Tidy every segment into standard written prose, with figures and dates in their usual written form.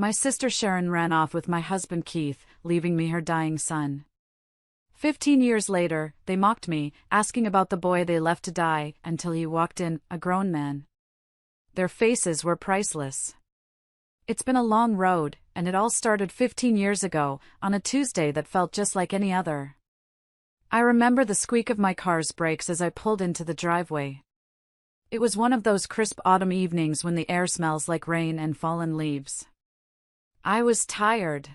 My sister Sharon ran off with my husband Keith, leaving me her dying son. 15 years later, they mocked me, asking about the boy they left to die, until he walked in, a grown man. Their faces were priceless. It's been a long road, and it all started 15 years ago, on a Tuesday that felt just like any other. I remember the squeak of my car's brakes as I pulled into the driveway. It was one of those crisp autumn evenings when the air smells like rain and fallen leaves. I was tired.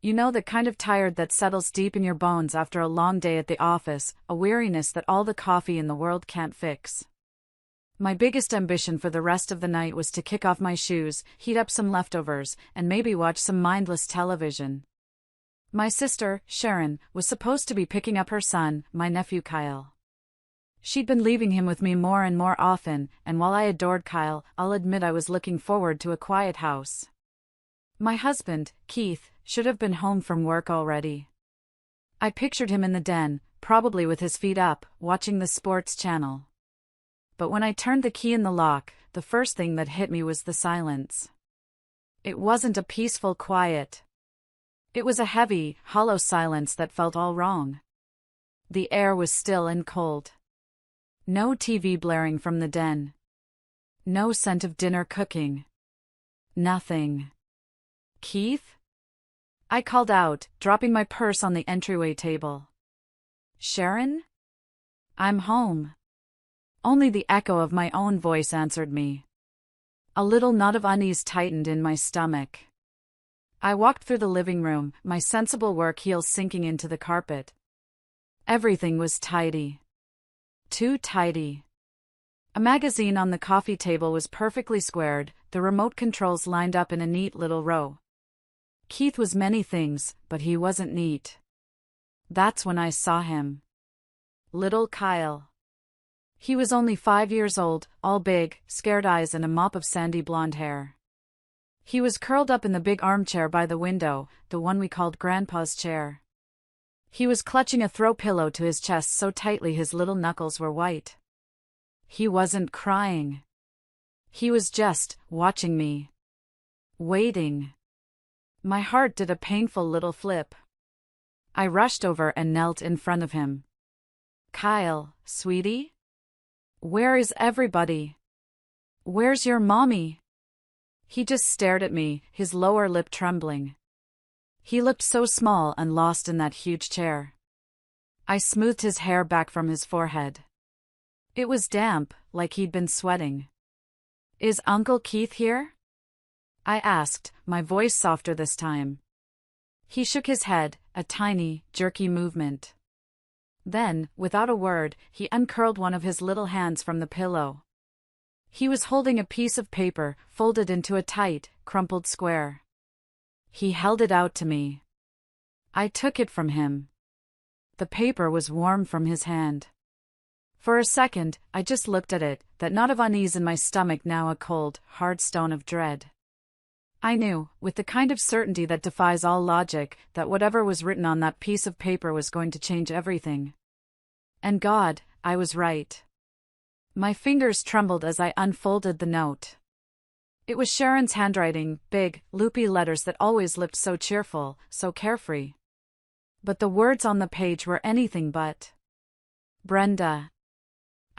You know, the kind of tired that settles deep in your bones after a long day at the office, a weariness that all the coffee in the world can't fix. My biggest ambition for the rest of the night was to kick off my shoes, heat up some leftovers, and maybe watch some mindless television. My sister, Sharon, was supposed to be picking up her son, my nephew Kyle. She'd been leaving him with me more and more often, and while I adored Kyle, I'll admit I was looking forward to a quiet house. My husband, Keith, should have been home from work already. I pictured him in the den, probably with his feet up, watching the sports channel. But when I turned the key in the lock, the first thing that hit me was the silence. It wasn't a peaceful quiet. It was a heavy, hollow silence that felt all wrong. The air was still and cold. No TV blaring from the den. No scent of dinner cooking. Nothing. Keith? I called out, dropping my purse on the entryway table. Sharon? I'm home. Only the echo of my own voice answered me. A little knot of unease tightened in my stomach. I walked through the living room, my sensible work heels sinking into the carpet. Everything was tidy. Too tidy. A magazine on the coffee table was perfectly squared, the remote controls lined up in a neat little row. Keith was many things, but he wasn't neat. That's when I saw him. Little Kyle. He was only 5 years old, all big, scared eyes and a mop of sandy blonde hair. He was curled up in the big armchair by the window, the one we called Grandpa's chair. He was clutching a throw pillow to his chest so tightly his little knuckles were white. He wasn't crying. He was just watching me. Waiting. My heart did a painful little flip. I rushed over and knelt in front of him. Kyle, sweetie? Where is everybody? Where's your mommy? He just stared at me, his lower lip trembling. He looked so small and lost in that huge chair. I smoothed his hair back from his forehead. It was damp, like he'd been sweating. Is Uncle Keith here? I asked, my voice softer this time. He shook his head, a tiny, jerky movement. Then, without a word, he uncurled one of his little hands from the pillow. He was holding a piece of paper, folded into a tight, crumpled square. He held it out to me. I took it from him. The paper was warm from his hand. For a second, I just looked at it, that knot of unease in my stomach now a cold, hard stone of dread. I knew, with the kind of certainty that defies all logic, that whatever was written on that piece of paper was going to change everything. And God, I was right. My fingers trembled as I unfolded the note. It was Sharon's handwriting, big, loopy letters that always looked so cheerful, so carefree. But the words on the page were anything but. Brenda.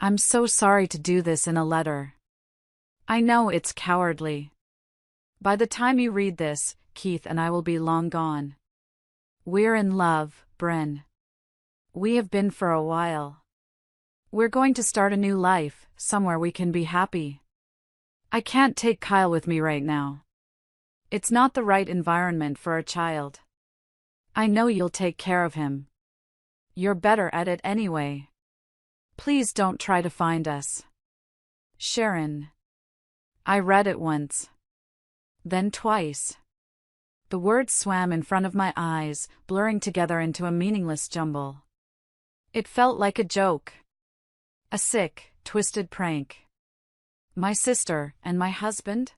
I'm so sorry to do this in a letter. I know it's cowardly. By the time you read this, Keith and I will be long gone. We're in love, Bren. We have been for a while. We're going to start a new life, somewhere we can be happy. I can't take Kyle with me right now. It's not the right environment for a child. I know you'll take care of him. You're better at it anyway. Please don't try to find us. Sharon. I read it once. Then twice. The words swam in front of my eyes, blurring together into a meaningless jumble. It felt like a joke. A sick, twisted prank. My sister and my husband?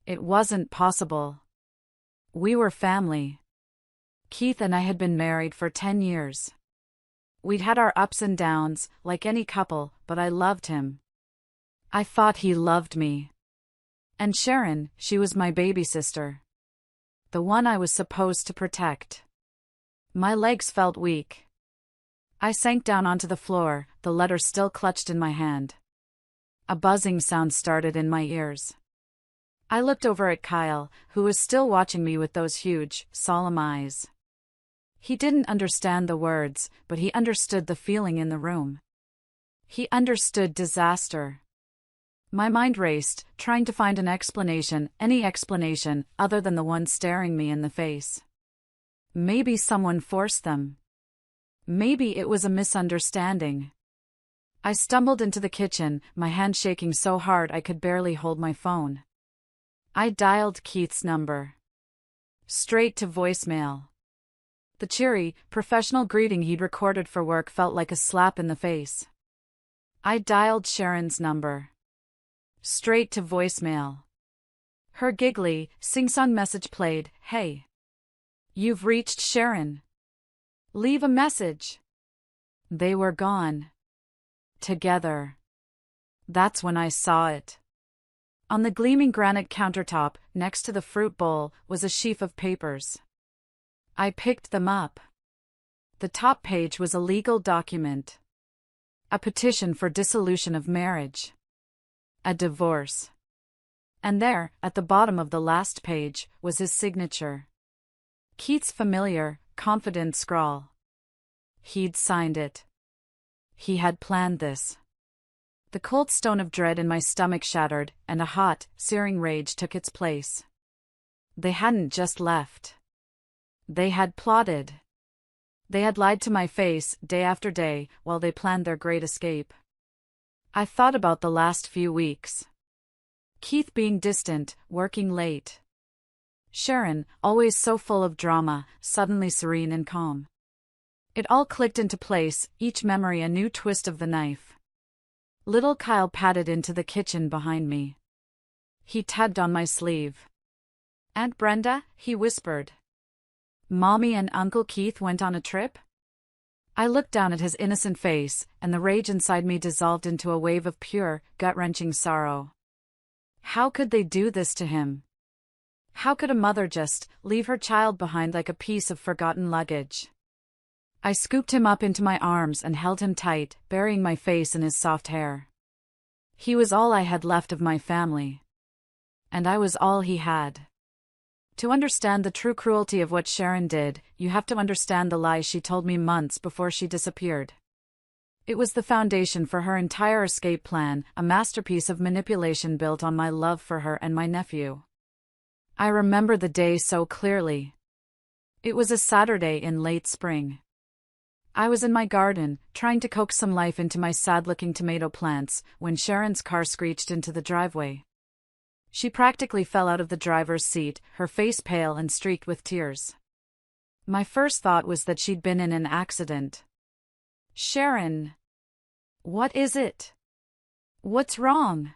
It wasn't possible. We were family. Keith and I had been married for 10 years. We'd had our ups and downs, like any couple, but I loved him. I thought he loved me. And Sharon, she was my baby sister. The one I was supposed to protect. My legs felt weak. I sank down onto the floor, the letter still clutched in my hand. A buzzing sound started in my ears. I looked over at Kyle, who was still watching me with those huge, solemn eyes. He didn't understand the words, but he understood the feeling in the room. He understood disaster. My mind raced, trying to find an explanation, any explanation, other than the one staring me in the face. Maybe someone forced them. Maybe it was a misunderstanding. I stumbled into the kitchen, my hand shaking so hard I could barely hold my phone. I dialed Keith's number. Straight to voicemail. The cheery, professional greeting he'd recorded for work felt like a slap in the face. I dialed Sharon's number. Straight to voicemail. Her giggly, sing-song message played, "Hey. You've reached Sharon. Leave a message." They were gone. Together. That's when I saw it. On the gleaming granite countertop, next to the fruit bowl, was a sheaf of papers. I picked them up. The top page was a legal document. A petition for dissolution of marriage. A divorce. And there, at the bottom of the last page, was his signature. Keith's familiar, confident scrawl. He'd signed it. He had planned this. The cold stone of dread in my stomach shattered, and a hot, searing rage took its place. They hadn't just left. They had plotted. They had lied to my face, day after day, while they planned their great escape. I thought about the last few weeks. Keith being distant, working late. Sharon, always so full of drama, suddenly serene and calm. It all clicked into place, each memory a new twist of the knife. Little Kyle padded into the kitchen behind me. He tugged on my sleeve. "Aunt Brenda," he whispered. "Mommy and Uncle Keith went on a trip?" I looked down at his innocent face, and the rage inside me dissolved into a wave of pure, gut-wrenching sorrow. How could they do this to him? How could a mother just leave her child behind like a piece of forgotten luggage? I scooped him up into my arms and held him tight, burying my face in his soft hair. He was all I had left of my family. And I was all he had. To understand the true cruelty of what Sharon did, you have to understand the lies she told me months before she disappeared. It was the foundation for her entire escape plan, a masterpiece of manipulation built on my love for her and my nephew. I remember the day so clearly. It was a Saturday in late spring. I was in my garden, trying to coax some life into my sad-looking tomato plants, when Sharon's car screeched into the driveway. She practically fell out of the driver's seat, her face pale and streaked with tears. My first thought was that she'd been in an accident. "Sharon! What is it? What's wrong?"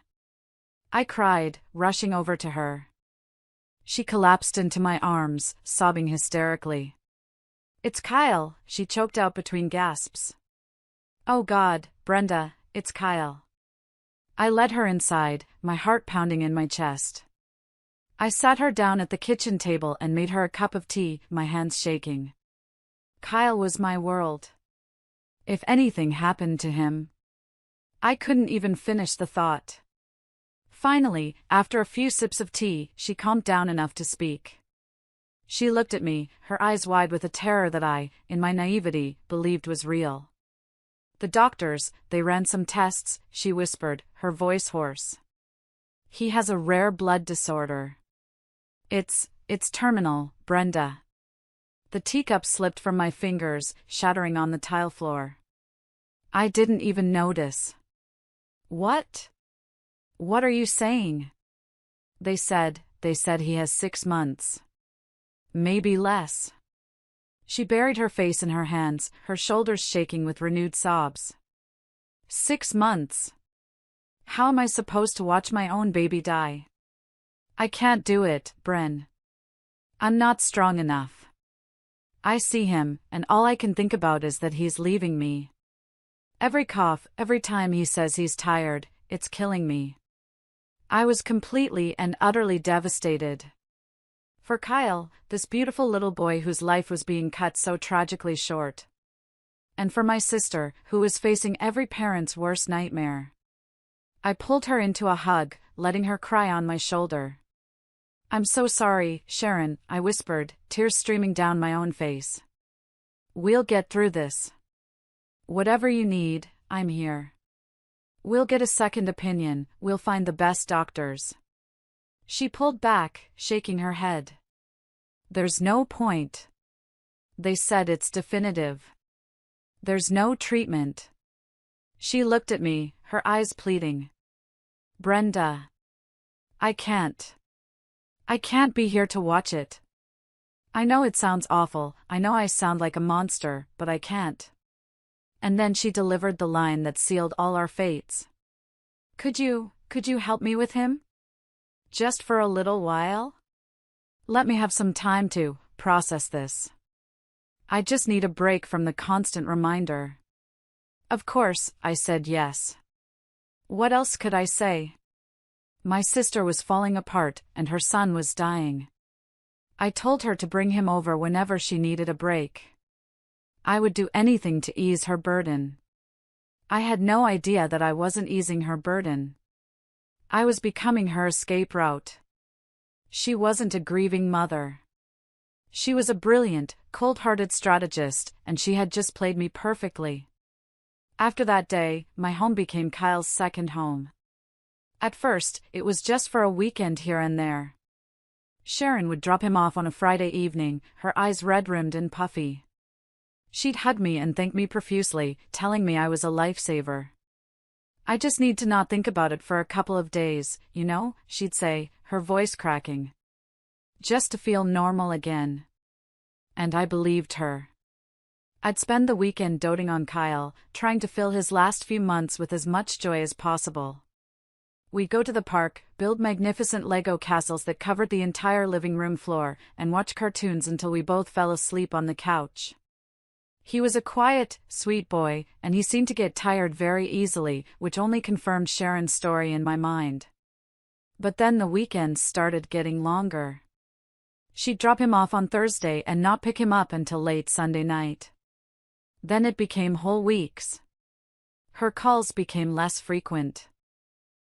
I cried, rushing over to her. She collapsed into my arms, sobbing hysterically. "It's Kyle," she choked out between gasps. "Oh God, Brenda, it's Kyle." I led her inside, my heart pounding in my chest. I sat her down at the kitchen table and made her a cup of tea, my hands shaking. Kyle was my world. If anything happened to him... I couldn't even finish the thought. Finally, after a few sips of tea, she calmed down enough to speak. She looked at me, her eyes wide with a terror that I, in my naivety, believed was real. "The doctors, they ran some tests," she whispered, her voice hoarse. "He has a rare blood disorder. It's terminal, Brenda." The teacup slipped from my fingers, shattering on the tile floor. I didn't even notice. "What? What are you saying?" They said he has 6 months. Maybe less." She buried her face in her hands, her shoulders shaking with renewed sobs. 6 months? How am I supposed to watch my own baby die? I can't do it, Bren. I'm not strong enough. I see him, and all I can think about is that he's leaving me. Every cough, every time he says he's tired, it's killing me. I was completely and utterly devastated. For Kyle, this beautiful little boy whose life was being cut so tragically short. And for my sister, who was facing every parent's worst nightmare. I pulled her into a hug, letting her cry on my shoulder. "I'm so sorry, Sharon," I whispered, tears streaming down my own face. "We'll get through this. Whatever you need, I'm here. We'll get a second opinion, we'll find the best doctors." She pulled back, shaking her head. "There's no point. They said it's definitive. There's no treatment." She looked at me, her eyes pleading. "Brenda. I can't. I can't be here to watch it. I know it sounds awful, I know I sound like a monster, but I can't." And then she delivered the line that sealed all our fates. Could you help me with him? Just for a little while? Let me have some time to process this. I just need a break from the constant reminder." Of course, I said yes. What else could I say? My sister was falling apart, and her son was dying. I told her to bring him over whenever she needed a break. I would do anything to ease her burden. I had no idea that I wasn't easing her burden. I was becoming her escape route. She wasn't a grieving mother. She was a brilliant, cold-hearted strategist, and she had just played me perfectly. After that day, my home became Kyle's second home. At first, it was just for a weekend here and there. Sharon would drop him off on a Friday evening, her eyes red-rimmed and puffy. She'd hug me and thank me profusely, telling me I was a lifesaver. "I just need to not think about it for a couple of days, you know," she'd say, her voice cracking. "Just to feel normal again." And I believed her. I'd spend the weekend doting on Kyle, trying to fill his last few months with as much joy as possible. We'd go to the park, build magnificent Lego castles that covered the entire living room floor, and watch cartoons until we both fell asleep on the couch. He was a quiet, sweet boy, and he seemed to get tired very easily, which only confirmed Sharon's story in my mind. But then the weekends started getting longer. She'd drop him off on Thursday and not pick him up until late Sunday night. Then it became whole weeks. Her calls became less frequent.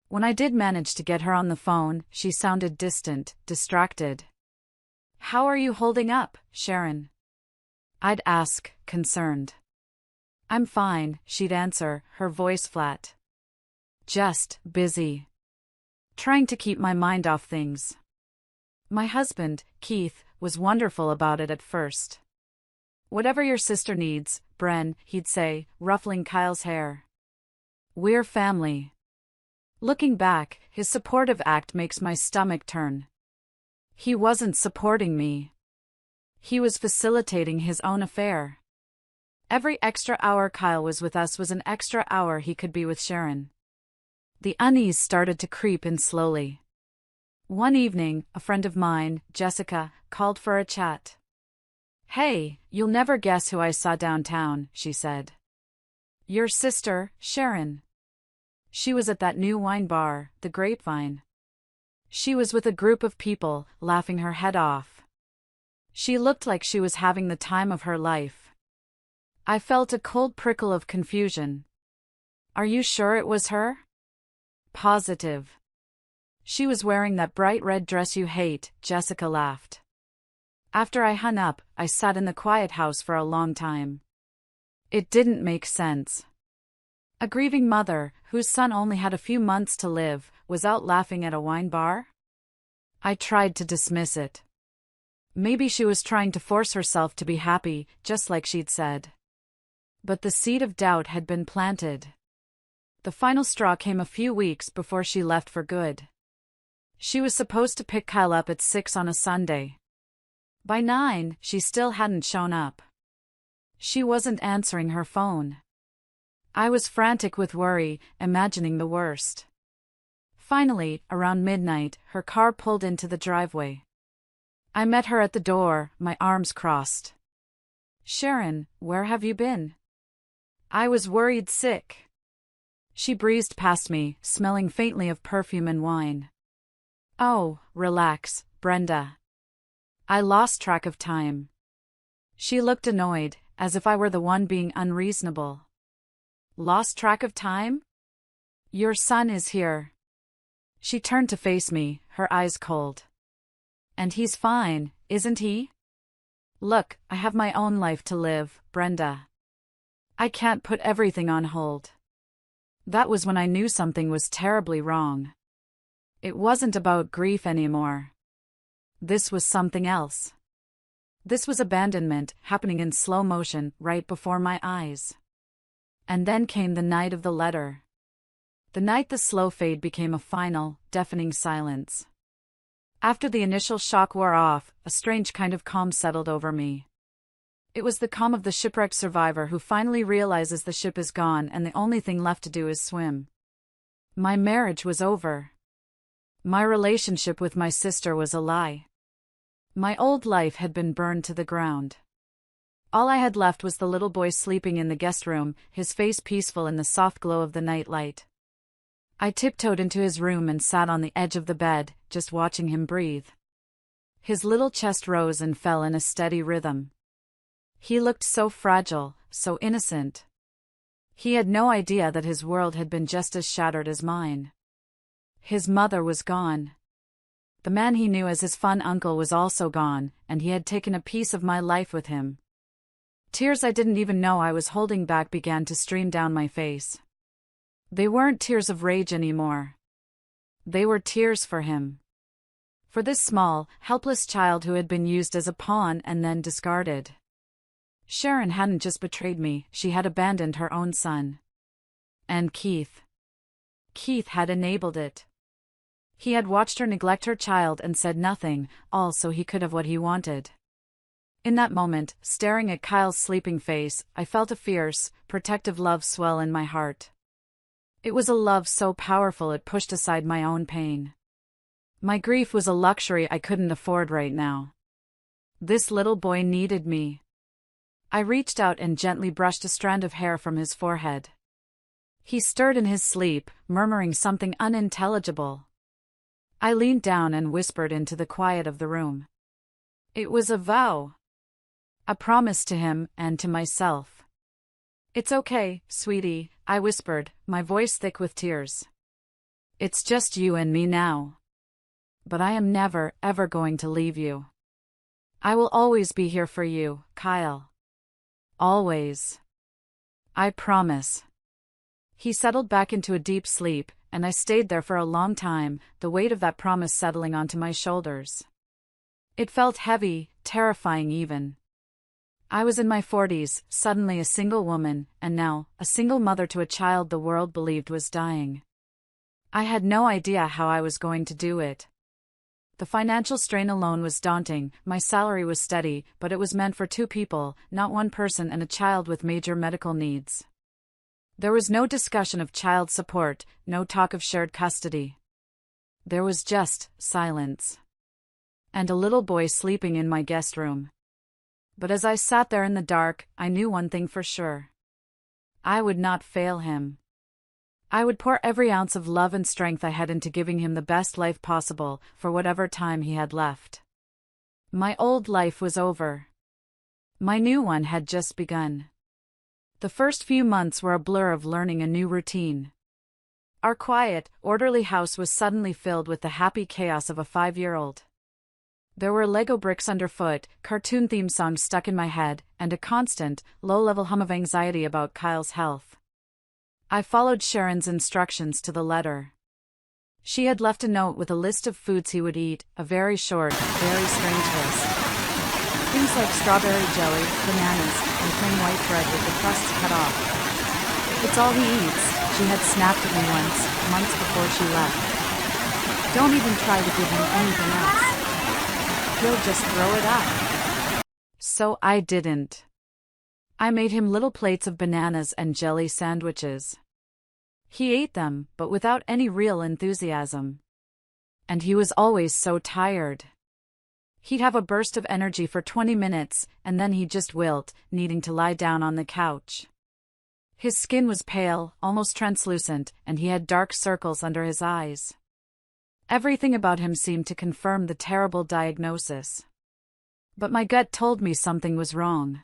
When I did manage to get her on the phone, she sounded distant, distracted. "How are you holding up, Sharon?" I'd ask, concerned. "I'm fine," she'd answer, her voice flat. "Just busy. Trying to keep my mind off things." My husband, Keith, was wonderful about it at first. "Whatever your sister needs, Bren," he'd say, ruffling Kyle's hair. "We're family." Looking back, his supportive act makes my stomach turn. He wasn't supporting me. He was facilitating his own affair. Every extra hour Kyle was with us was an extra hour he could be with Sharon. The unease started to creep in slowly. One evening, a friend of mine, Jessica, called for a chat. "Hey, you'll never guess who I saw downtown," she said. "Your sister, Sharon. She was at that new wine bar, the Grapevine. She was with a group of people, laughing her head off. She looked like she was having the time of her life." I felt a cold prickle of confusion. "Are you sure it was her?" "Positive. She was wearing that bright red dress you hate," Jessica laughed. After I hung up, I sat in the quiet house for a long time. It didn't make sense. A grieving mother, whose son only had a few months to live, was out laughing at a wine bar? I tried to dismiss it. Maybe she was trying to force herself to be happy, just like she'd said. But the seed of doubt had been planted. The final straw came a few weeks before she left for good. She was supposed to pick Kyle up at 6 on a Sunday. By 9, she still hadn't shown up. She wasn't answering her phone. I was frantic with worry, imagining the worst. Finally, around midnight, her car pulled into the driveway. I met her at the door, my arms crossed. "Sharon, where have you been?" I was worried sick. She breezed past me, smelling faintly of perfume and wine. Oh, relax, Brenda. I lost track of time. She looked annoyed, as if I were the one being unreasonable. Lost track of time? Your son is here. She turned to face me, her eyes cold. And he's fine, isn't he? Look, I have my own life to live, Brenda. I can't put everything on hold. That was when I knew something was terribly wrong. It wasn't about grief anymore. This was something else. This was abandonment, happening in slow motion, right before my eyes. And then came the night of the letter. The night the slow fade became a final, deafening silence. After the initial shock wore off, a strange kind of calm settled over me. It was the calm of the shipwrecked survivor who finally realizes the ship is gone and the only thing left to do is swim. My marriage was over. My relationship with my sister was a lie. My old life had been burned to the ground. All I had left was the little boy sleeping in the guest room, his face peaceful in the soft glow of the night light. I tiptoed into his room and sat on the edge of the bed, just watching him breathe. His little chest rose and fell in a steady rhythm. He looked so fragile, so innocent. He had no idea that his world had been just as shattered as mine. His mother was gone. The man he knew as his fun uncle was also gone, and he had taken a piece of my life with him. Tears I didn't even know I was holding back began to stream down my face. They weren't tears of rage anymore. They were tears for him. For this small, helpless child who had been used as a pawn and then discarded. Sharon hadn't just betrayed me, she had abandoned her own son. And Keith. Keith had enabled it. He had watched her neglect her child and said nothing, all so he could have what he wanted. In that moment, staring at Kyle's sleeping face, I felt a fierce, protective love swell in my heart. It was a love so powerful it pushed aside my own pain. My grief was a luxury I couldn't afford right now. This little boy needed me. I reached out and gently brushed a strand of hair from his forehead. He stirred in his sleep, murmuring something unintelligible. I leaned down and whispered into the quiet of the room. It was a vow. A promise to him and to myself. It's okay, sweetie, I whispered, my voice thick with tears. It's just you and me now. But I am never, ever going to leave you. I will always be here for you, Kyle. Always. I promise. He settled back into a deep sleep, and I stayed there for a long time, the weight of that promise settling onto my shoulders. It felt heavy, terrifying even. I was in my 40s, suddenly a single woman, and now, a single mother to a child the world believed was dying. I had no idea how I was going to do it. The financial strain alone was daunting, my salary was steady, but it was meant for two people, not one person and a child with major medical needs. There was no discussion of child support, no talk of shared custody. There was just silence. And a little boy sleeping in my guest room. But as I sat there in the dark, I knew one thing for sure. I would not fail him. I would pour every ounce of love and strength I had into giving him the best life possible, for whatever time he had left. My old life was over. My new one had just begun. The first few months were a blur of learning a new routine. Our quiet, orderly house was suddenly filled with the happy chaos of a 5-year-old. There were Lego bricks underfoot, cartoon theme songs stuck in my head, and a constant, low-level hum of anxiety about Kyle's health. I followed Sharon's instructions to the letter. She had left a note with a list of foods he would eat, a very short, very strange list. Things like strawberry jelly, bananas, and plain white bread with the crusts cut off. It's all he eats, she had snapped at me once, months before she left. Don't even try to give him anything else. He'll just throw it up. So I didn't. I made him little plates of bananas and jelly sandwiches. He ate them, but without any real enthusiasm. And he was always so tired. He'd have a burst of energy for 20 minutes, and then he'd just wilt, needing to lie down on the couch. His skin was pale, almost translucent, and he had dark circles under his eyes. Everything about him seemed to confirm the terrible diagnosis. But my gut told me something was wrong.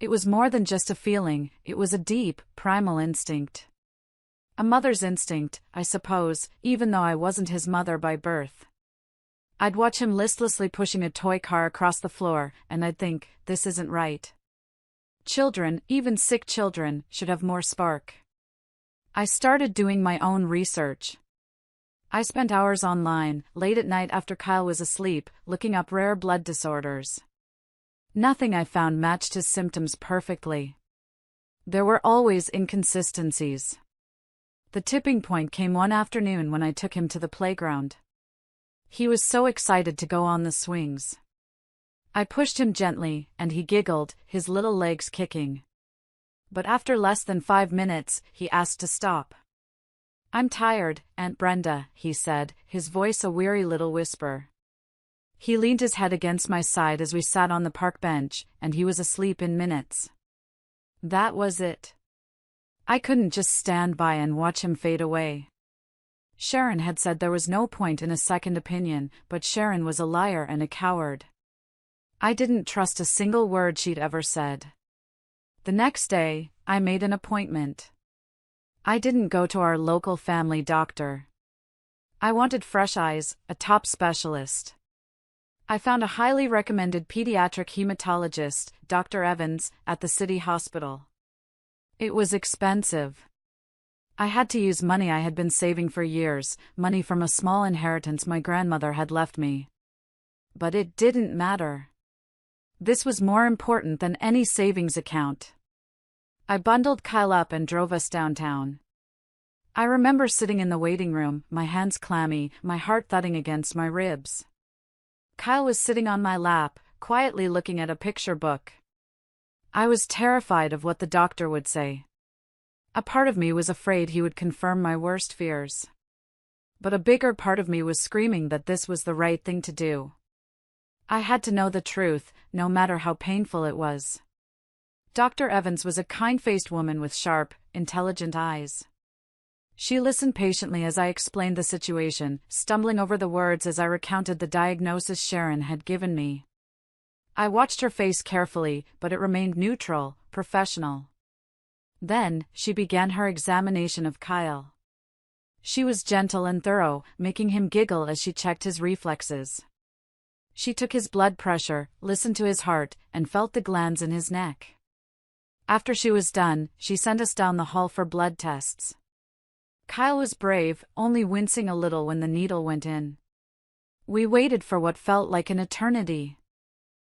It was more than just a feeling, it was a deep, primal instinct. A mother's instinct, I suppose, even though I wasn't his mother by birth. I'd watch him listlessly pushing a toy car across the floor, and I'd think, this isn't right. Children, even sick children, should have more spark. I started doing my own research. I spent hours online, late at night after Kyle was asleep, looking up rare blood disorders. Nothing I found matched his symptoms perfectly. There were always inconsistencies. The tipping point came one afternoon when I took him to the playground. He was so excited to go on the swings. I pushed him gently, and he giggled, his little legs kicking. But after less than 5 minutes, he asked to stop. "I'm tired, Aunt Brenda," he said, his voice a weary little whisper. He leaned his head against my side as we sat on the park bench, and he was asleep in minutes. That was it. I couldn't just stand by and watch him fade away. Sharon had said there was no point in a second opinion, but Sharon was a liar and a coward. I didn't trust a single word she'd ever said. The next day, I made an appointment. I didn't go to our local family doctor. I wanted fresh eyes, a top specialist. I found a highly recommended pediatric hematologist, Dr. Evans, at the city hospital. It was expensive. I had to use money I had been saving for years, money from a small inheritance my grandmother had left me. But it didn't matter. This was more important than any savings account. I bundled Kyle up and drove us downtown. I remember sitting in the waiting room, my hands clammy, my heart thudding against my ribs. Kyle was sitting on my lap, quietly looking at a picture book. I was terrified of what the doctor would say. A part of me was afraid he would confirm my worst fears. But a bigger part of me was screaming that this was the right thing to do. I had to know the truth, no matter how painful it was. Dr. Evans was a kind-faced woman with sharp, intelligent eyes. She listened patiently as I explained the situation, stumbling over the words as I recounted the diagnosis Sharon had given me. I watched her face carefully, but it remained neutral, professional. Then, she began her examination of Kyle. She was gentle and thorough, making him giggle as she checked his reflexes. She took his blood pressure, listened to his heart, and felt the glands in his neck. After she was done, she sent us down the hall for blood tests. Kyle was brave, only wincing a little when the needle went in. We waited for what felt like an eternity.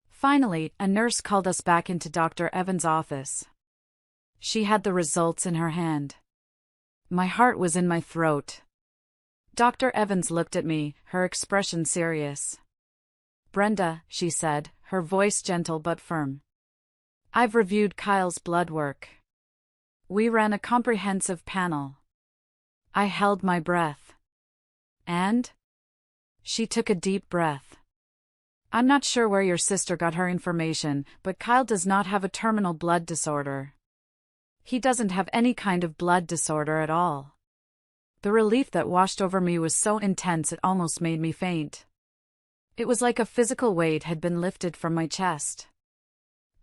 Finally, a nurse called us back into Dr. Evans' office. She had the results in her hand. My heart was in my throat. Dr. Evans looked at me, her expression serious. "Brenda," she said, her voice gentle but firm. "I've reviewed Kyle's blood work. We ran a comprehensive panel." I held my breath. "And?" She took a deep breath. "I'm not sure where your sister got her information, but Kyle does not have a terminal blood disorder. He doesn't have any kind of blood disorder at all." The relief that washed over me was so intense it almost made me faint. It was like a physical weight had been lifted from my chest.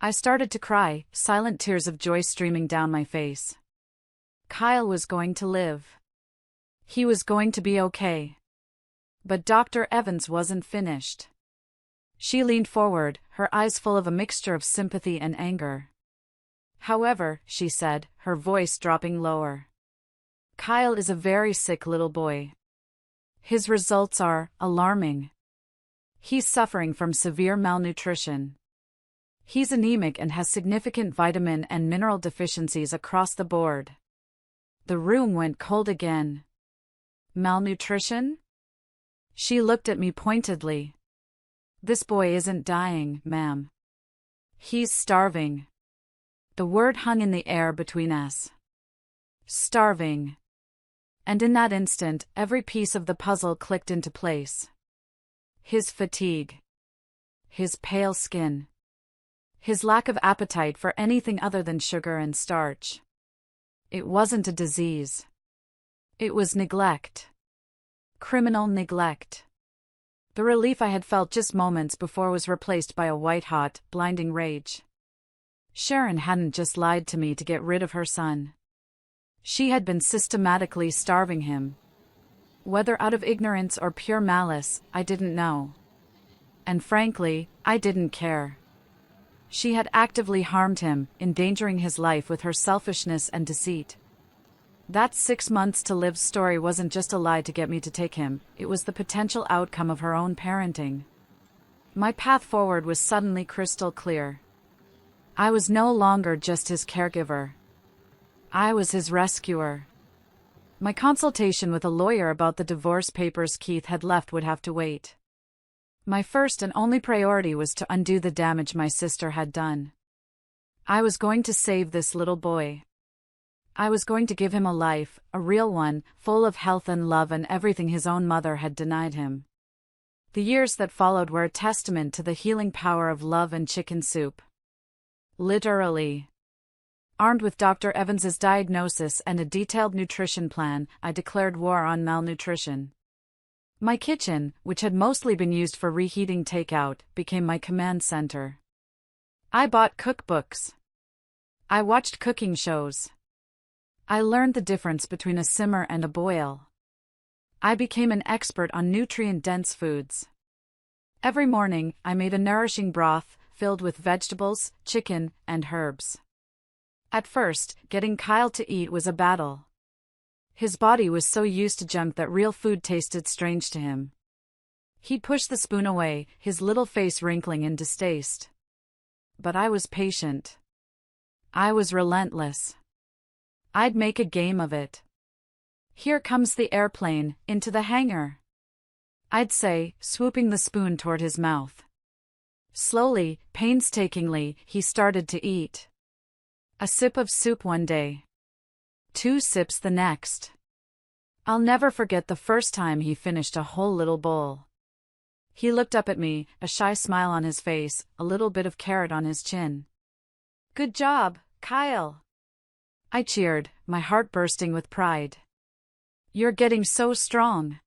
I started to cry, silent tears of joy streaming down my face. Kyle was going to live. He was going to be okay. But Dr. Evans wasn't finished. She leaned forward, her eyes full of a mixture of sympathy and anger. "However," she said, her voice dropping lower, "Kyle is a very sick little boy. His results are alarming. He's suffering from severe malnutrition. He's anemic and has significant vitamin and mineral deficiencies across the board." The room went cold again. "Malnutrition?" She looked at me pointedly. "This boy isn't dying, ma'am. He's starving." The word hung in the air between us. Starving. And in that instant, every piece of the puzzle clicked into place. His fatigue. His pale skin. His lack of appetite for anything other than sugar and starch. It wasn't a disease. It was neglect. Criminal neglect. The relief I had felt just moments before was replaced by a white-hot, blinding rage. Sharon hadn't just lied to me to get rid of her son. She had been systematically starving him. Whether out of ignorance or pure malice, I didn't know. And frankly, I didn't care. She had actively harmed him, endangering his life with her selfishness and deceit. That 6 months to live story wasn't just a lie to get me to take him, it was the potential outcome of her own parenting. My path forward was suddenly crystal clear. I was no longer just his caregiver. I was his rescuer. My consultation with a lawyer about the divorce papers Keith had left would have to wait. My first and only priority was to undo the damage my sister had done. I was going to save this little boy. I was going to give him a life, a real one, full of health and love and everything his own mother had denied him. The years that followed were a testament to the healing power of love and chicken soup. Literally. Armed with Dr. Evans's diagnosis and a detailed nutrition plan, I declared war on malnutrition. My kitchen, which had mostly been used for reheating takeout, became my command center. I bought cookbooks. I watched cooking shows. I learned the difference between a simmer and a boil. I became an expert on nutrient-dense foods. Every morning, I made a nourishing broth, filled with vegetables, chicken, and herbs. At first, getting Kyle to eat was a battle. His body was so used to junk that real food tasted strange to him. He'd push the spoon away, his little face wrinkling in distaste. But I was patient. I was relentless. I'd make a game of it. Here comes the airplane, into the hangar, I'd say, swooping the spoon toward his mouth. Slowly, painstakingly, he started to eat. A sip of soup one day. 2 sips the next. I'll never forget the first time he finished a whole little bowl. He looked up at me, a shy smile on his face, a little bit of carrot on his chin. "Good job, Kyle." I cheered, my heart bursting with pride. "You're getting so strong."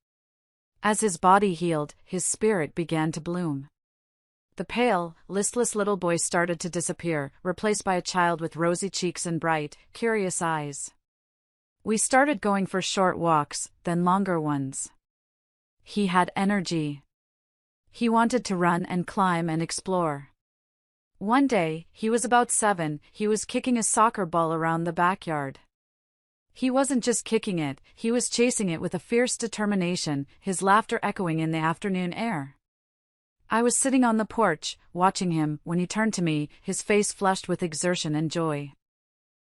As his body healed, his spirit began to bloom. The pale, listless little boy started to disappear, replaced by a child with rosy cheeks and bright, curious eyes. We started going for short walks, then longer ones. He had energy. He wanted to run and climb and explore. One day, he was about 7, he was kicking a soccer ball around the backyard. He wasn't just kicking it, he was chasing it with a fierce determination, his laughter echoing in the afternoon air. I was sitting on the porch, watching him, when he turned to me, his face flushed with exertion and joy.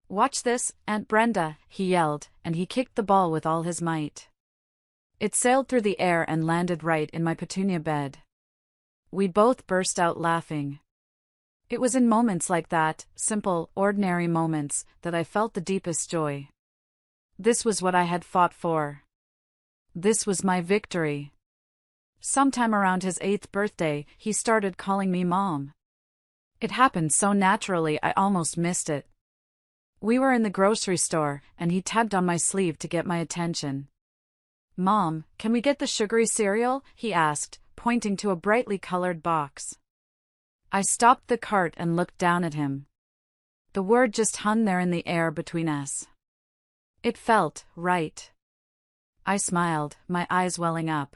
"Watch this, Aunt Brenda," he yelled, and he kicked the ball with all his might. It sailed through the air and landed right in my petunia bed. We both burst out laughing. It was in moments like that, simple, ordinary moments, that I felt the deepest joy. This was what I had fought for. This was my victory. Sometime around his 8th birthday, he started calling me Mom. It happened so naturally I almost missed it. We were in the grocery store, and he tugged on my sleeve to get my attention. "Mom, can we get the sugary cereal?" he asked, pointing to a brightly colored box. I stopped the cart and looked down at him. The word just hung there in the air between us. It felt right. I smiled, my eyes welling up.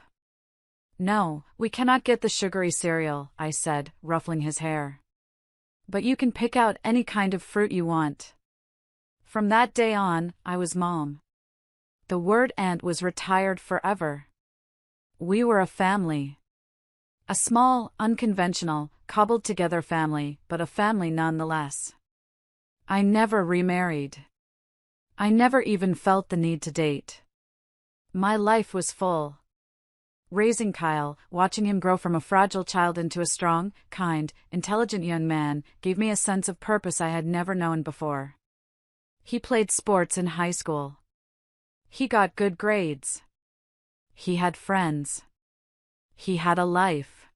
"No, we cannot get the sugary cereal," I said, ruffling his hair. "But you can pick out any kind of fruit you want." From that day on, I was Mom. The word aunt was retired forever. We were a family. A small, unconventional, cobbled-together family, but a family nonetheless. I never remarried. I never even felt the need to date. My life was full. Raising Kyle, watching him grow from a fragile child into a strong, kind, intelligent young man, gave me a sense of purpose I had never known before. He played sports in high school. He got good grades. He had friends. He had a life.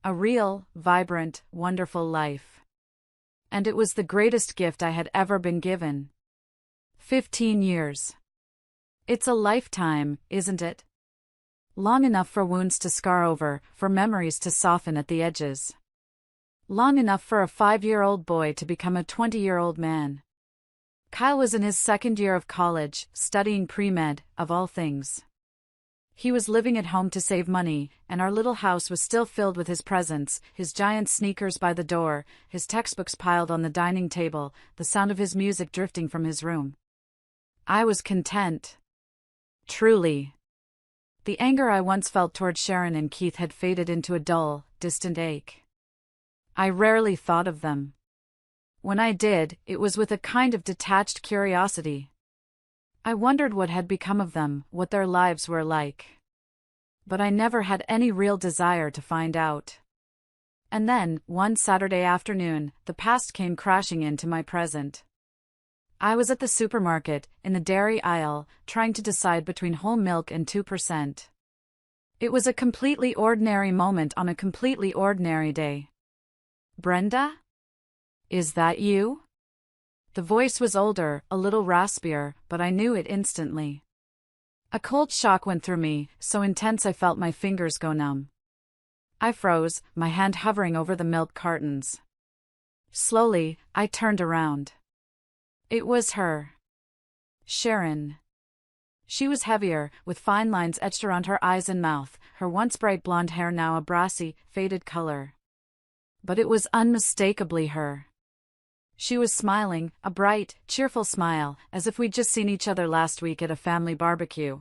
A real, vibrant, wonderful life. And it was the greatest gift I had ever been given. 15 years. It's a lifetime, isn't it? Long enough for wounds to scar over, for memories to soften at the edges. Long enough for a 5-year-old boy to become a 20-year-old man. Kyle was in his second year of college, studying pre-med, of all things. He was living at home to save money, and our little house was still filled with his presents, his giant sneakers by the door, his textbooks piled on the dining table, the sound of his music drifting from his room. I was content. Truly. The anger I once felt toward Sharon and Keith had faded into a dull, distant ache. I rarely thought of them. When I did, it was with a kind of detached curiosity. I wondered what had become of them, what their lives were like. But I never had any real desire to find out. And then, one Saturday afternoon, the past came crashing into my present. I was at the supermarket, in the dairy aisle, trying to decide between whole milk and 2%. It was a completely ordinary moment on a completely ordinary day. Brenda? Is that you? The voice was older, a little raspier, but I knew it instantly. A cold shock went through me, so intense I felt my fingers go numb. I froze, my hand hovering over the milk cartons. Slowly, I turned around. It was her. Sharon. She was heavier, with fine lines etched around her eyes and mouth, her once bright blonde hair now a brassy, faded color. But it was unmistakably her. She was smiling, a bright, cheerful smile, as if we'd just seen each other last week at a family barbecue.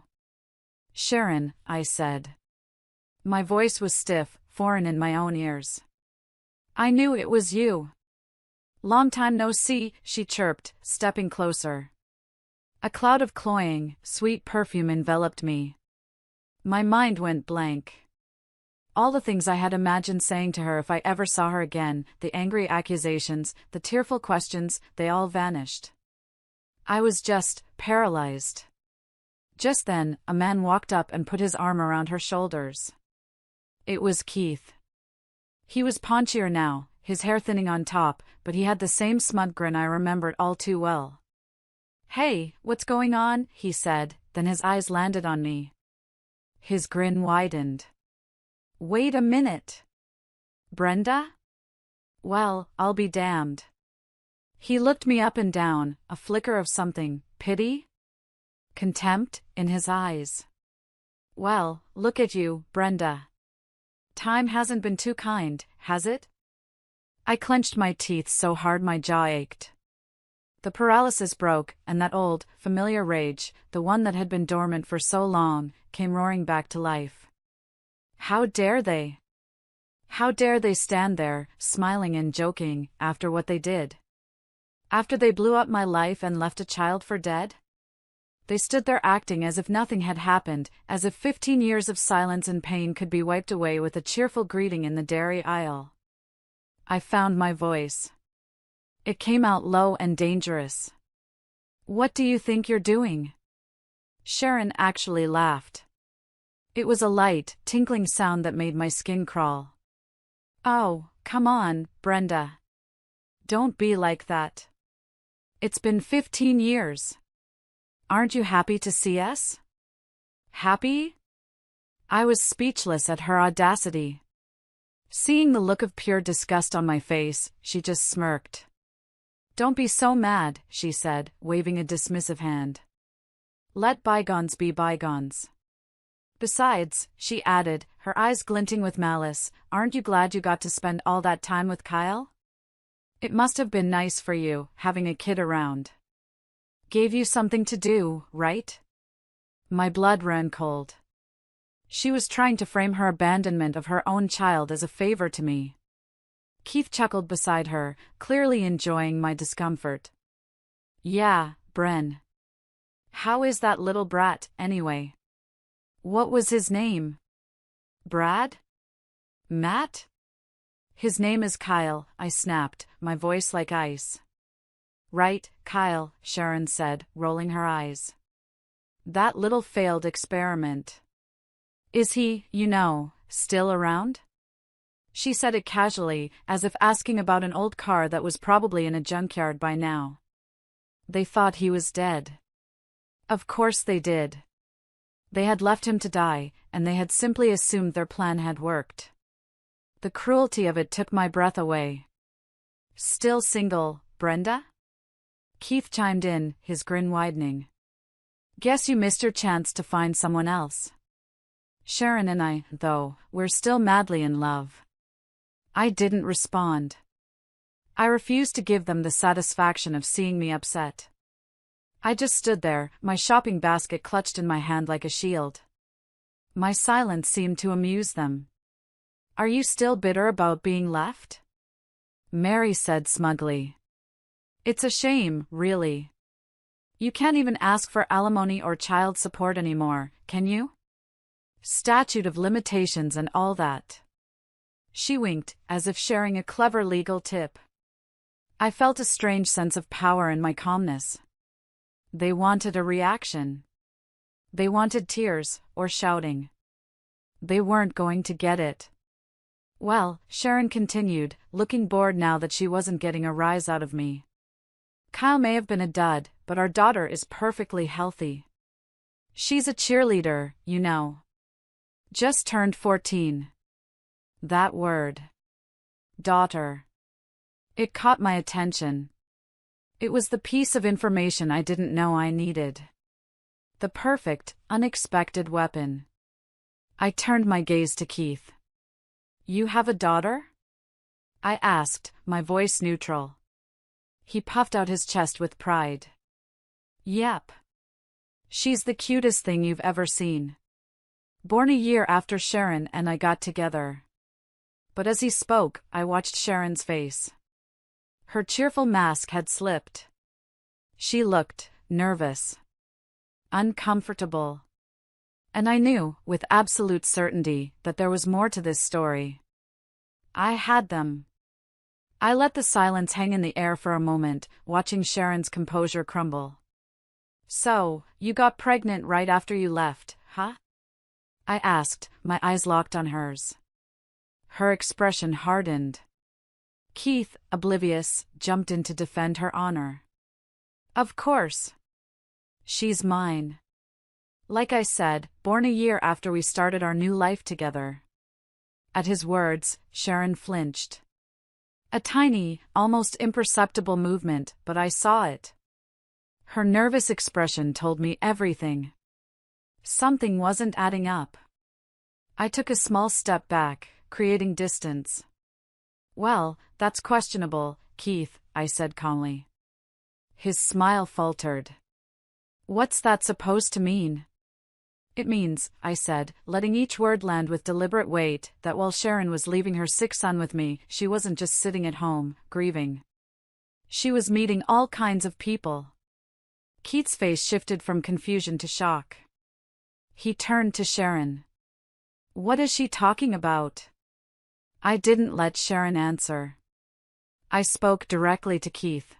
Sharon, I said. My voice was stiff, foreign in my own ears. I knew it was you. Long time no see, she chirped, stepping closer. A cloud of cloying, sweet perfume enveloped me. My mind went blank. All the things I had imagined saying to her if I ever saw her again, the angry accusations, the tearful questions, they all vanished. I was just paralyzed. Just then, a man walked up and put his arm around her shoulders. It was Keith. He was paunchier now, his hair thinning on top, but he had the same smug grin I remembered all too well. Hey, what's going on? He said, then his eyes landed on me. His grin widened. Wait a minute. Brenda? Well, I'll be damned. He looked me up and down, a flicker of something, pity? Contempt, in his eyes. Well, look at you, Brenda. Time hasn't been too kind, has it? I clenched my teeth so hard my jaw ached. The paralysis broke, and that old, familiar rage, the one that had been dormant for so long, came roaring back to life. How dare they? How dare they stand there, smiling and joking, after what they did? After they blew up my life and left a child for dead? They stood there acting as if nothing had happened, as if 15 years of silence and pain could be wiped away with a cheerful greeting in the dairy aisle. I found my voice. It came out low and dangerous. What do you think you're doing? Sharon actually laughed. It was a light, tinkling sound that made my skin crawl. Oh, come on, Brenda. Don't be like that. It's been 15 years. Aren't you happy to see us? Happy? I was speechless at her audacity. Seeing the look of pure disgust on my face, she just smirked. Don't be so mad, she said, waving a dismissive hand. Let bygones be bygones. Besides, she added, her eyes glinting with malice, aren't you glad you got to spend all that time with Kyle? It must have been nice for you, having a kid around. Gave you something to do, right? My blood ran cold. She was trying to frame her abandonment of her own child as a favor to me. Keith chuckled beside her, clearly enjoying my discomfort. Yeah, Bren. How is that little brat, anyway? What was his name? Brad? Matt? His name is Kyle, I snapped, my voice like ice. Right, Kyle, Sharon said, rolling her eyes. That little failed experiment. Is he, still around? She said it casually, as if asking about an old car that was probably in a junkyard by now. They thought he was dead. Of course they did. They had left him to die, and they had simply assumed their plan had worked. The cruelty of it took my breath away. Still single, Brenda? Keith chimed in, his grin widening. Guess you missed your chance to find someone else. Sharon and I, though, we're still madly in love. I didn't respond. I refused to give them the satisfaction of seeing me upset. I just stood there, my shopping basket clutched in my hand like a shield. My silence seemed to amuse them. Are you still bitter about being left? Mary said smugly. It's a shame, really. You can't even ask for alimony or child support anymore, can you? Statute of limitations and all that. She winked, as if sharing a clever legal tip. I felt a strange sense of power in my calmness. They wanted a reaction. They wanted tears, or shouting. They weren't going to get it. Well, Sharon continued, looking bored now that she wasn't getting a rise out of me. Kyle may have been a dud, but our daughter is perfectly healthy. She's a cheerleader, you know. Just turned 14. That word. Daughter. It caught my attention. It was the piece of information I didn't know I needed. The perfect, unexpected weapon. I turned my gaze to Keith. You have a daughter? I asked, my voice neutral. He puffed out his chest with pride. Yep. She's the cutest thing you've ever seen. Born a year after Sharon and I got together. But as he spoke, I watched Sharon's face. Her cheerful mask had slipped. She looked nervous, uncomfortable. And I knew, with absolute certainty, that there was more to this story. I had them. I let the silence hang in the air for a moment, watching Sharon's composure crumble. So, you got pregnant right after you left, huh? I asked, my eyes locked on hers. Her expression hardened. Keith, oblivious, jumped in to defend her honor. Of course. She's mine. Like I said, born a year after we started our new life together. At his words, Sharon flinched. A tiny, almost imperceptible movement, but I saw it. Her nervous expression told me everything. Something wasn't adding up. I took a small step back, creating distance. Well, that's questionable, Keith, I said calmly. His smile faltered. What's that supposed to mean? It means, I said, letting each word land with deliberate weight, that while Sharon was leaving her sick son with me, she wasn't just sitting at home, grieving. She was meeting all kinds of people. Keith's face shifted from confusion to shock. He turned to Sharon. What is she talking about? I didn't let Sharon answer. I spoke directly to Keith.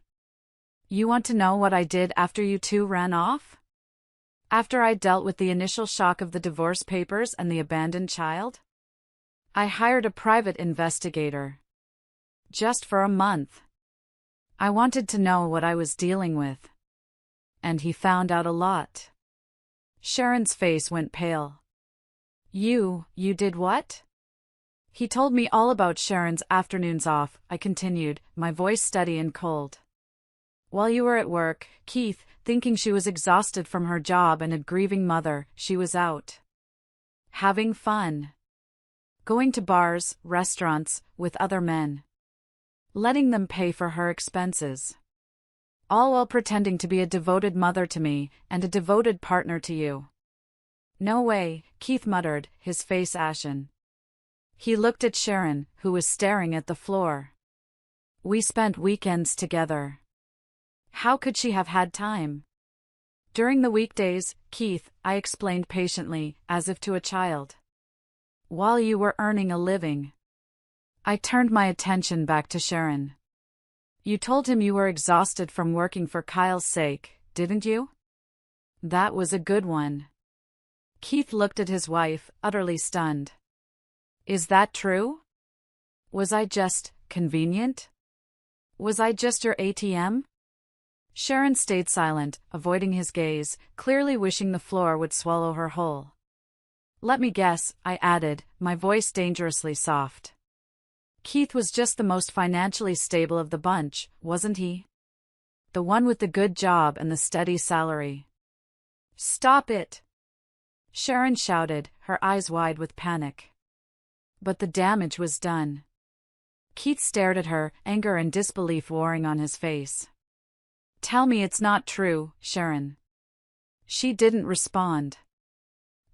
You want to know what I did after you two ran off? After I dealt with the initial shock of the divorce papers and the abandoned child? I hired a private investigator. Just for a month. I wanted to know what I was dealing with. And he found out a lot. Sharon's face went pale. You did what? He told me all about Sharon's afternoons off, I continued, my voice steady and cold. While you were at work, Keith, thinking she was exhausted from her job and a grieving mother, she was out. Having fun. Going to bars, restaurants, with other men. Letting them pay for her expenses. All while pretending to be a devoted mother to me, and a devoted partner to you. No way, Keith muttered, his face ashen. He looked at Sharon, who was staring at the floor. We spent weekends together. How could she have had time? During the weekdays, Keith, I explained patiently, as if to a child. While you were earning a living. I turned my attention back to Sharon. You told him you were exhausted from working for Kyle's sake, didn't you? That was a good one. Keith looked at his wife, utterly stunned. Is that true? Was I just convenient? Was I just your ATM? Sharon stayed silent, avoiding his gaze, clearly wishing the floor would swallow her whole. Let me guess, I added, my voice dangerously soft. Keith was just the most financially stable of the bunch, wasn't he? The one with the good job and the steady salary. Stop it! Sharon shouted, her eyes wide with panic. But the damage was done. Keith stared at her, anger and disbelief warring on his face. Tell me it's not true, Sharon. She didn't respond.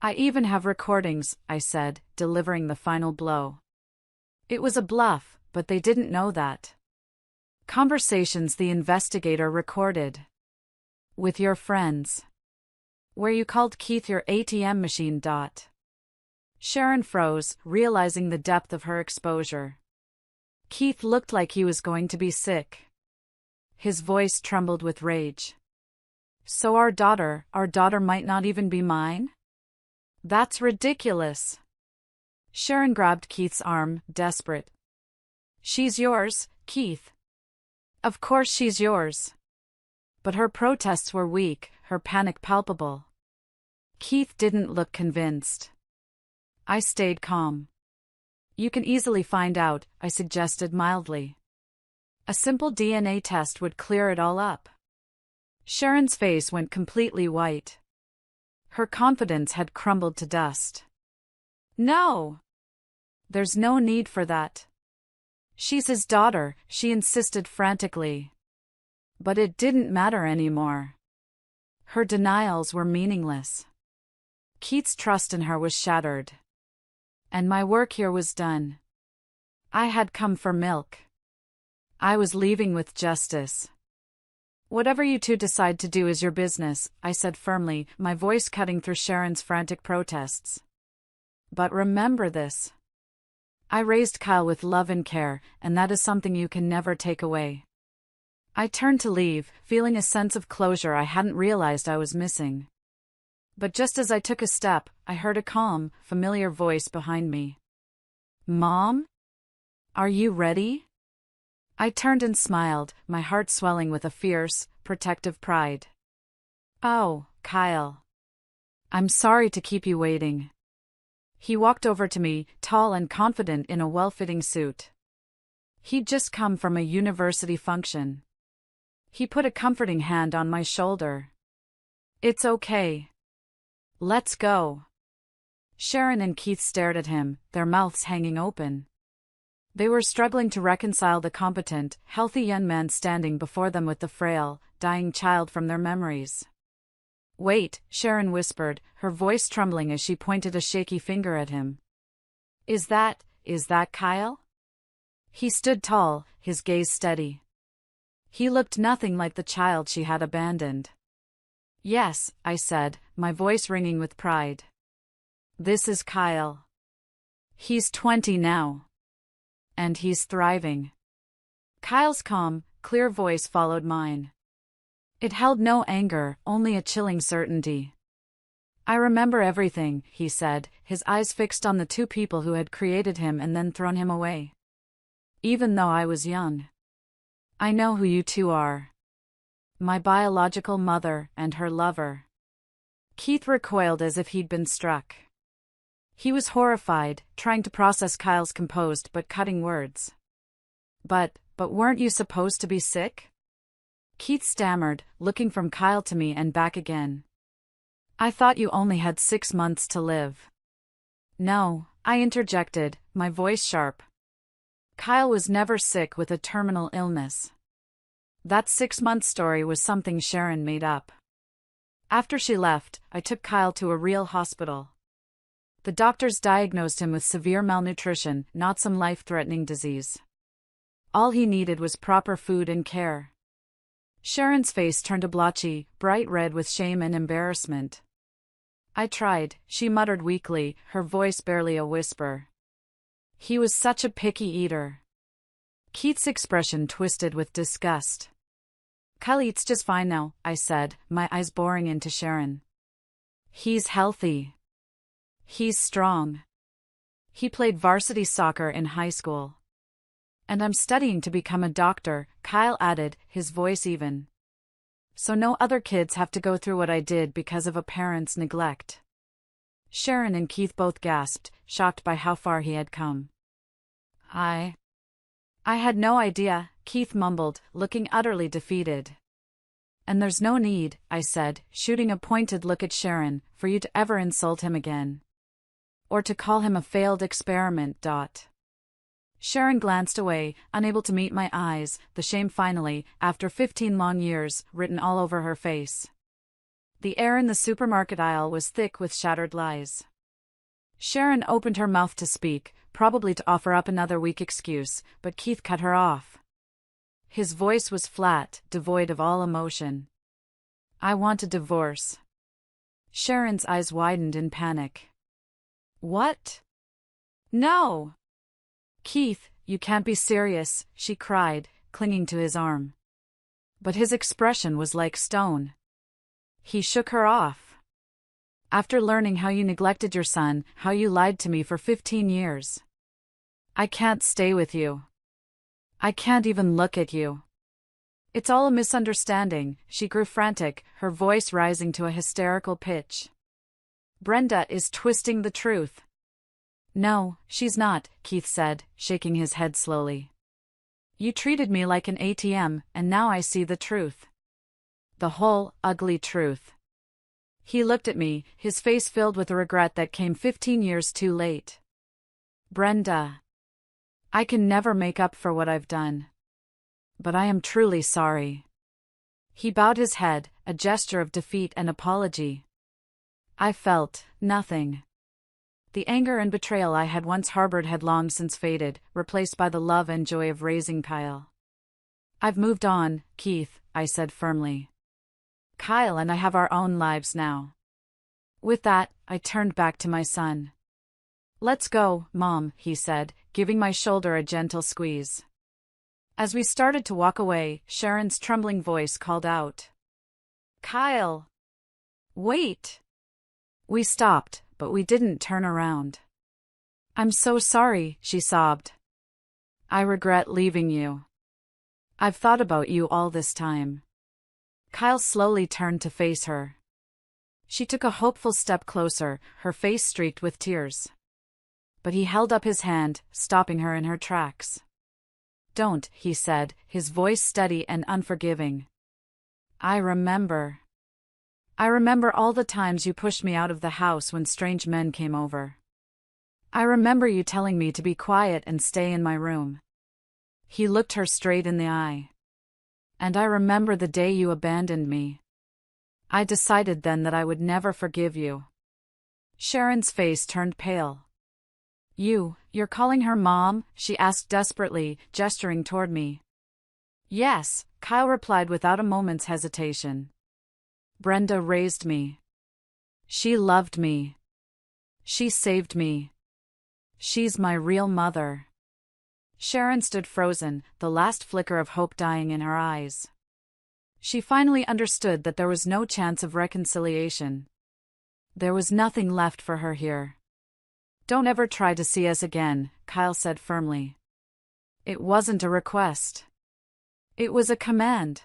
I even have recordings, I said, delivering the final blow. It was a bluff, but they didn't know that. Conversations the investigator recorded. With your friends. Where you called Keith your ATM machine. Sharon froze, realizing the depth of her exposure. Keith looked like he was going to be sick. His voice trembled with rage. So our daughter might not even be mine? That's ridiculous. Sharon grabbed Keith's arm, desperate. She's yours, Keith. Of course she's yours. But her protests were weak, her panic palpable. Keith didn't look convinced. I stayed calm. You can easily find out, I suggested mildly. A simple DNA test would clear it all up. Sharon's face went completely white. Her confidence had crumbled to dust. No! There's no need for that. She's his daughter, she insisted frantically. But it didn't matter anymore. Her denials were meaningless. Keith's trust in her was shattered. And my work here was done. I had come for milk. I was leaving with justice. Whatever you two decide to do is your business, I said firmly, my voice cutting through Sharon's frantic protests. But remember this. I raised Kyle with love and care, and that is something you can never take away. I turned to leave, feeling a sense of closure I hadn't realized I was missing. But just as I took a step, I heard a calm, familiar voice behind me. Mom? Are you ready? I turned and smiled, my heart swelling with a fierce, protective pride. Oh, Kyle. I'm sorry to keep you waiting. He walked over to me, tall and confident in a well-fitting suit. He'd just come from a university function. He put a comforting hand on my shoulder. It's okay. Let's go. Sharon and Keith stared at him, their mouths hanging open. They were struggling to reconcile the competent, healthy young man standing before them with the frail, dying child from their memories. Wait, Sharon whispered, her voice trembling as she pointed a shaky finger at him. Is that Kyle? He stood tall, his gaze steady. He looked nothing like the child she had abandoned. Yes, I said, my voice ringing with pride. This is Kyle. He's 20 now. And he's thriving. Kyle's calm, clear voice followed mine. It held no anger, only a chilling certainty. I remember everything, he said, his eyes fixed on the two people who had created him and then thrown him away. Even though I was young. I know who you two are. My biological mother and her lover. Keith recoiled as if he'd been struck. He was horrified, trying to process Kyle's composed but cutting words. But weren't you supposed to be sick? Keith stammered, looking from Kyle to me and back again. I thought you only had 6 months to live. No, I interjected, my voice sharp. Kyle was never sick with a terminal illness. That 6-month story was something Sharon made up. After she left, I took Kyle to a real hospital. The doctors diagnosed him with severe malnutrition, not some life-threatening disease. All he needed was proper food and care. Sharon's face turned a blotchy, bright red with shame and embarrassment. I tried, she muttered weakly, her voice barely a whisper. He was such a picky eater. Keith's expression twisted with disgust. Kyle eats just fine now, I said, my eyes boring into Sharon. He's healthy. He's strong. He played varsity soccer in high school. And I'm studying to become a doctor, Kyle added, his voice even. so no other kids have to go through what I did because of a parent's neglect. Sharon and Keith both gasped, shocked by how far he had come. I had no idea, Keith mumbled, looking utterly defeated. And there's no need, I said, shooting a pointed look at Sharon, for you to ever insult him again. Or to call him a failed experiment. Sharon glanced away, unable to meet my eyes, the shame finally, after 15 long years, written all over her face. The air in the supermarket aisle was thick with shattered lies. Sharon opened her mouth to speak, probably to offer up another weak excuse, but Keith cut her off. His voice was flat, devoid of all emotion. I want a divorce. Sharon's eyes widened in panic. What? No! Keith, you can't be serious, she cried, clinging to his arm. But his expression was like stone. He shook her off. After learning how you neglected your son, how you lied to me for 15 years. I can't stay with you. I can't even look at you. It's all a misunderstanding, she grew frantic, her voice rising to a hysterical pitch. Brenda is twisting the truth. No, she's not, Keith said, shaking his head slowly. You treated me like an ATM, and now I see the truth. The whole, ugly truth. He looked at me, his face filled with a regret that came 15 years too late. Brenda. I can never make up for what I've done. But I am truly sorry. He bowed his head, a gesture of defeat and apology. I felt nothing. The anger and betrayal I had once harbored had long since faded, replaced by the love and joy of raising Kyle. I've moved on, Keith, I said firmly. Kyle and I have our own lives now. With that, I turned back to my son. Let's go, Mom, he said, giving my shoulder a gentle squeeze. As we started to walk away, Sharon's trembling voice called out. Kyle! Wait! We stopped, but we didn't turn around. I'm so sorry, she sobbed. I regret leaving you. I've thought about you all this time. Kyle slowly turned to face her. She took a hopeful step closer, her face streaked with tears. But he held up his hand, stopping her in her tracks. Don't, he said, his voice steady and unforgiving. I remember all the times you pushed me out of the house when strange men came over. I remember you telling me to be quiet and stay in my room. He looked her straight in the eye. And I remember the day you abandoned me. I decided then that I would never forgive you. Sharon's face turned pale. You're calling her Mom? She asked desperately, gesturing toward me. Yes, Kyle replied without a moment's hesitation. Brenda raised me. She loved me. She saved me. She's my real mother. Sharon stood frozen, the last flicker of hope dying in her eyes. She finally understood that there was no chance of reconciliation. There was nothing left for her here. Don't ever try to see us again, Kyle said firmly. It wasn't a request. It was a command.